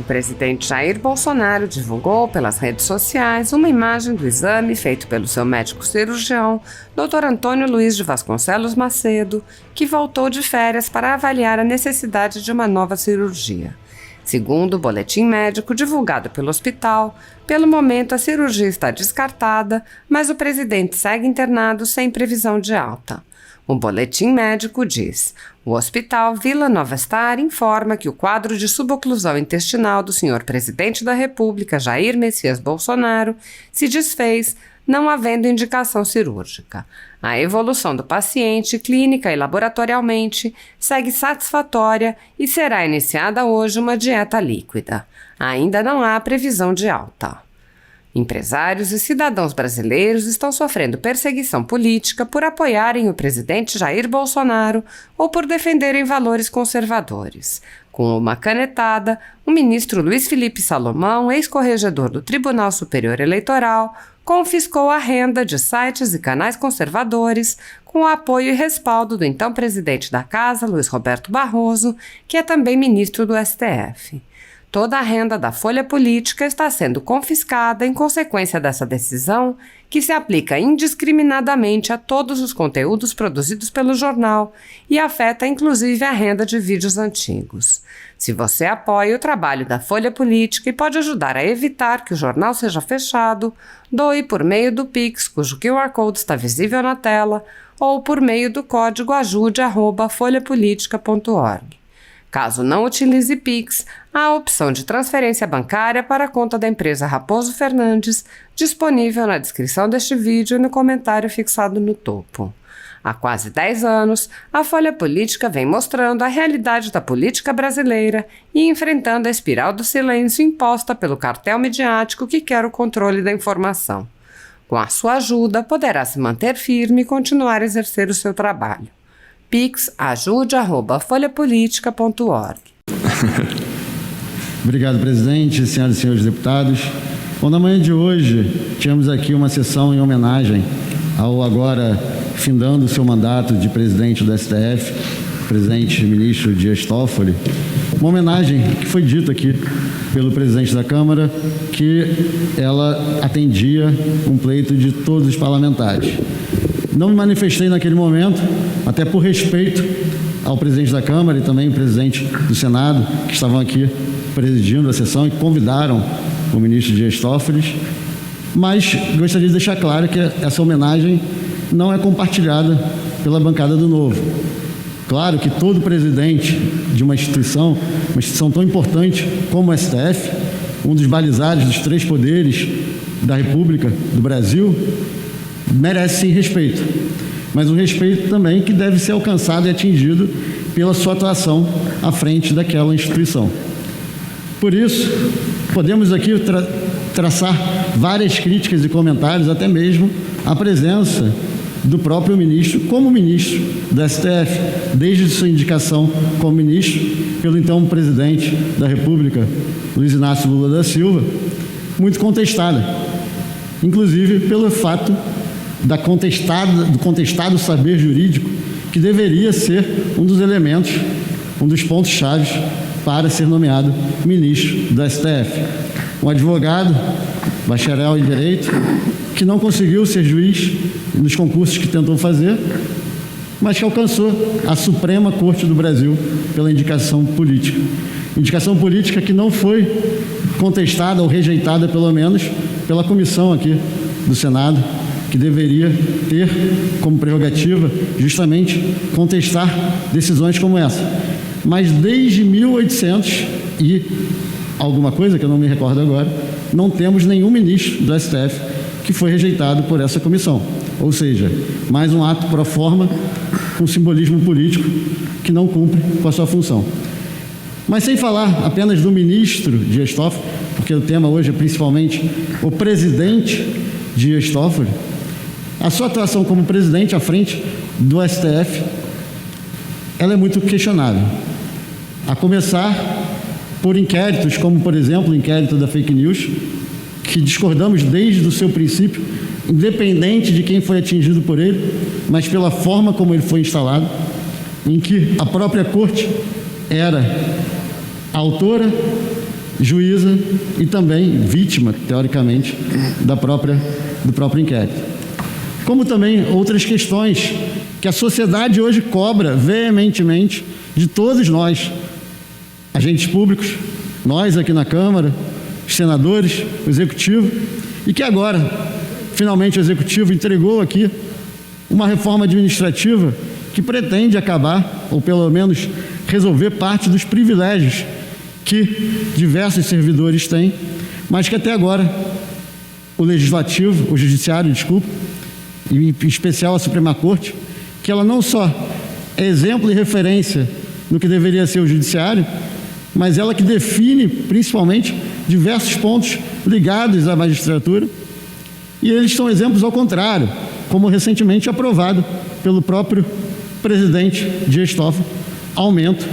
presidente Jair Bolsonaro divulgou pelas redes sociais uma imagem do exame feito pelo seu médico cirurgião, Dr. Antônio Luiz de Vasconcelos Macedo, que voltou de férias para avaliar a necessidade de uma nova cirurgia. Segundo o boletim médico divulgado pelo hospital, pelo momento a cirurgia está descartada, mas o presidente segue internado sem previsão de alta. O boletim médico diz: o Hospital Vila Nova Star informa que o quadro de suboclusão intestinal do senhor presidente da República, Jair Messias Bolsonaro, se desfez, não havendo indicação cirúrgica. A evolução do paciente, clínica e laboratorialmente, segue satisfatória e será iniciada hoje uma dieta líquida. Ainda não há previsão de alta. Empresários e cidadãos brasileiros estão sofrendo perseguição política por apoiarem o presidente Jair Bolsonaro ou por defenderem valores conservadores. Com uma canetada, o ministro Luiz Felipe Salomão, ex-corregedor do Tribunal Superior Eleitoral, confiscou a renda de sites e canais conservadores com o apoio e respaldo do então presidente da Casa, Luiz Roberto Barroso, que é também ministro do STF. Toda a renda da Folha Política está sendo confiscada em consequência dessa decisão, que se aplica indiscriminadamente a todos os conteúdos produzidos pelo jornal e afeta inclusive a renda de vídeos antigos. Se você apoia o trabalho da Folha Política e pode ajudar a evitar que o jornal seja fechado, doe por meio do Pix, cujo QR Code está visível na tela, ou por meio do código ajude@folhapolitica.org. Caso não utilize Pix, há a opção de transferência bancária para a conta da empresa Raposo Fernandes, disponível na descrição deste vídeo e no comentário fixado no topo. Há quase 10 anos, a Folha Política vem mostrando a realidade da política brasileira e enfrentando a espiral do silêncio imposta pelo cartel midiático que quer o controle da informação. Com a sua ajuda, poderá se manter firme e continuar a exercer o seu trabalho. Pix ajude@folhapolitica.org. Obrigado, presidente, senhoras e senhores deputados. Bom, na manhã de hoje, tivemos aqui uma sessão em homenagem ao agora findando o seu mandato de presidente do STF, presidente ministro Dias Toffoli. Uma homenagem que foi dita aqui pelo presidente da Câmara, que ela atendia um pleito de todos os parlamentares. Não me manifestei naquele momento, até por respeito ao presidente da Câmara e também ao presidente do Senado, que estavam aqui presidindo a sessão e convidaram o ministro Dias Toffoli, mas gostaria de deixar claro que essa homenagem não é compartilhada pela bancada do Novo. Claro que todo presidente de uma instituição tão importante como o STF, um dos balizares dos 3 poderes da República do Brasil, merece sim respeito, mas um respeito também que deve ser alcançado e atingido pela sua atuação à frente daquela instituição. Por isso, podemos aqui traçar várias críticas e comentários, até mesmo a presença do próprio ministro como ministro do STF, desde sua indicação como ministro pelo então presidente da República, Luiz Inácio Lula da Silva, muito contestada, inclusive pelo fato do contestado saber jurídico, que deveria ser um dos elementos, um dos pontos chaves para ser nomeado ministro do STF. Um advogado, bacharel em Direito, que não conseguiu ser juiz nos concursos que tentou fazer, mas que alcançou a Suprema Corte do Brasil pela indicação política. Indicação política que não foi contestada ou rejeitada, pelo menos, pela comissão aqui do Senado, que deveria ter como prerrogativa justamente contestar decisões como essa. Mas desde 1800 e alguma coisa, que eu não me recordo agora, não temos nenhum ministro do STF que foi rejeitado por essa comissão. Ou seja, mais um ato pro forma com simbolismo político que não cumpre com a sua função. Mas sem falar apenas do ministro Dias Toffoli, porque o tema hoje é principalmente o presidente Dias Toffoli, a sua atuação como presidente à frente do STF, ela é muito questionável. A começar por inquéritos, como, por exemplo, o inquérito da fake news, que discordamos desde o seu princípio, independente de quem foi atingido por ele, mas pela forma como ele foi instalado, em que a própria corte era a autora juíza e também vítima, teoricamente, do próprio inquérito. Como também outras questões que a sociedade hoje cobra veementemente de todos nós, agentes públicos, nós aqui na Câmara, os senadores, o Executivo, e que agora, finalmente, o Executivo entregou aqui uma reforma administrativa que pretende acabar, ou pelo menos resolver parte dos privilégios que diversos servidores têm, mas que até agora o Legislativo, o Judiciário, desculpa, e em especial a Suprema Corte, que ela não só é exemplo e referência no que deveria ser o Judiciário, mas ela que define, principalmente, diversos pontos ligados à magistratura, e eles são exemplos ao contrário, como recentemente aprovado pelo próprio presidente Dias Toffoli, aumento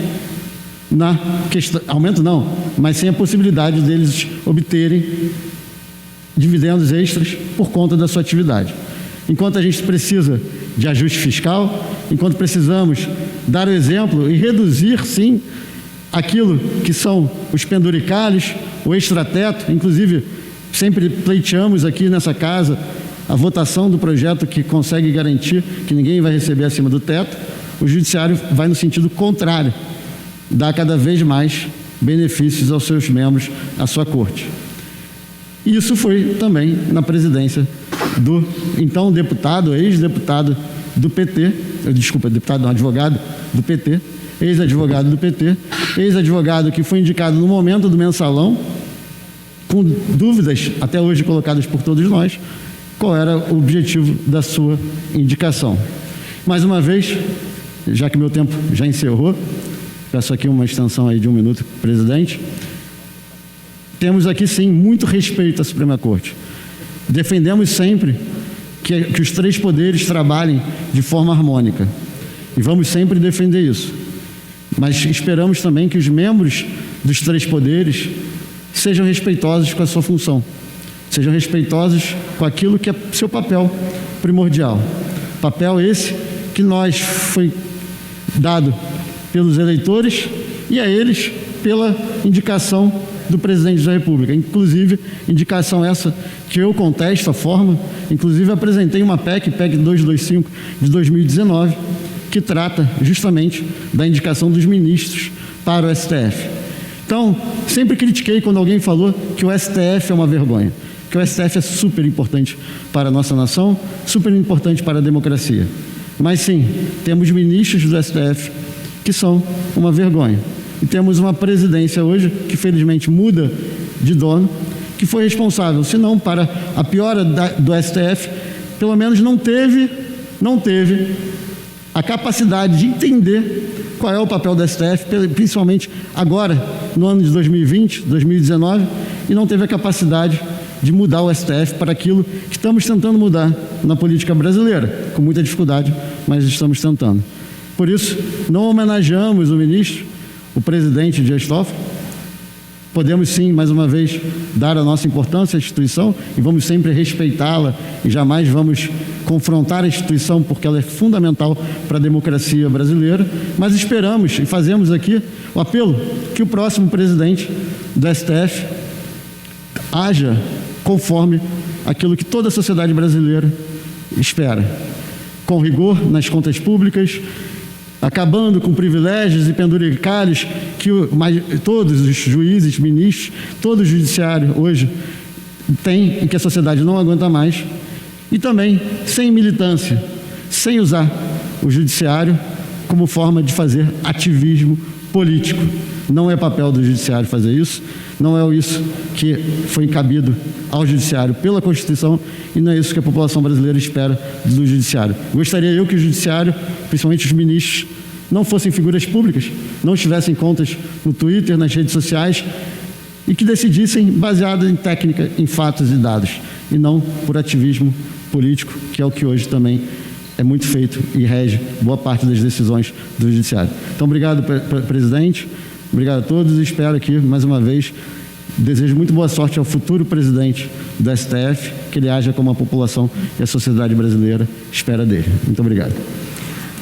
não, mas sem a possibilidade deles obterem dividendos extras por conta da sua atividade. Enquanto a gente precisa de ajuste fiscal, enquanto precisamos dar o exemplo e reduzir, sim, aquilo que são os penduricalhos, o extrateto, inclusive sempre pleiteamos aqui nessa casa a votação do projeto que consegue garantir que ninguém vai receber acima do teto, o Judiciário vai no sentido contrário, dar cada vez mais benefícios aos seus membros, à sua corte. E isso foi também na presidência do então deputado, ex-deputado do PT, deputado não, advogado do PT, ex-advogado do PT, ex-advogado que foi indicado no momento do mensalão, com dúvidas até hoje colocadas por todos nós, qual era o objetivo da sua indicação. Mais uma vez, já que meu tempo já encerrou, peço aqui uma extensão aí de 1 minuto, presidente, temos aqui sim muito respeito à Suprema Corte. Defendemos sempre que os 3 poderes trabalhem de forma harmônica e vamos sempre defender isso. Mas esperamos também que os membros dos 3 poderes sejam respeitosos com a sua função, sejam respeitosos com aquilo que é seu papel primordial. Papel esse que foi dado pelos eleitores e a eles pela indicação do presidente da República. Inclusive, indicação essa que eu contesto a forma, inclusive apresentei uma PEC 225 de 2019, que trata justamente da indicação dos ministros para o STF. Então, sempre critiquei quando alguém falou que o STF é uma vergonha, que o STF é super importante para a nossa nação, super importante para a democracia. Mas sim, temos ministros do STF que são uma vergonha. E temos uma presidência hoje que felizmente muda de dono, que foi responsável, se não para a piora do STF, pelo menos não teve a capacidade de entender qual é o papel do STF, principalmente agora, no ano de 2020, 2019, e não teve a capacidade de mudar o STF para aquilo que estamos tentando mudar na política brasileira, com muita dificuldade, mas estamos tentando. Por isso, não homenageamos o ministro, o presidente Dias Toffoli. Podemos sim, mais uma vez, dar a nossa importância à instituição e vamos sempre respeitá-la e jamais vamos confrontar a instituição porque ela é fundamental para a democracia brasileira, mas esperamos e fazemos aqui o apelo que o próximo presidente do STF haja conforme aquilo que toda a sociedade brasileira espera, com rigor nas contas públicas, acabando com privilégios e penduricalhos que todos os juízes, ministros, todo o judiciário hoje tem e que a sociedade não aguenta mais, e também sem militância, sem usar o judiciário como forma de fazer ativismo político. Não é papel do judiciário fazer isso, não é isso que foi encabido ao judiciário pela Constituição e não é isso que a população brasileira espera do judiciário. Gostaria eu que o judiciário, principalmente os ministros, não fossem figuras públicas, não tivessem contas no Twitter, nas redes sociais e que decidissem baseado em técnica, em fatos e dados e não por ativismo político, que é o que hoje também é muito feito e rege boa parte das decisões do judiciário. Então, obrigado, presidente. Obrigado a todos e espero aqui, mais uma vez, desejo muito boa sorte ao futuro presidente do STF, que ele haja como a população e a sociedade brasileira espera dele. Muito obrigado.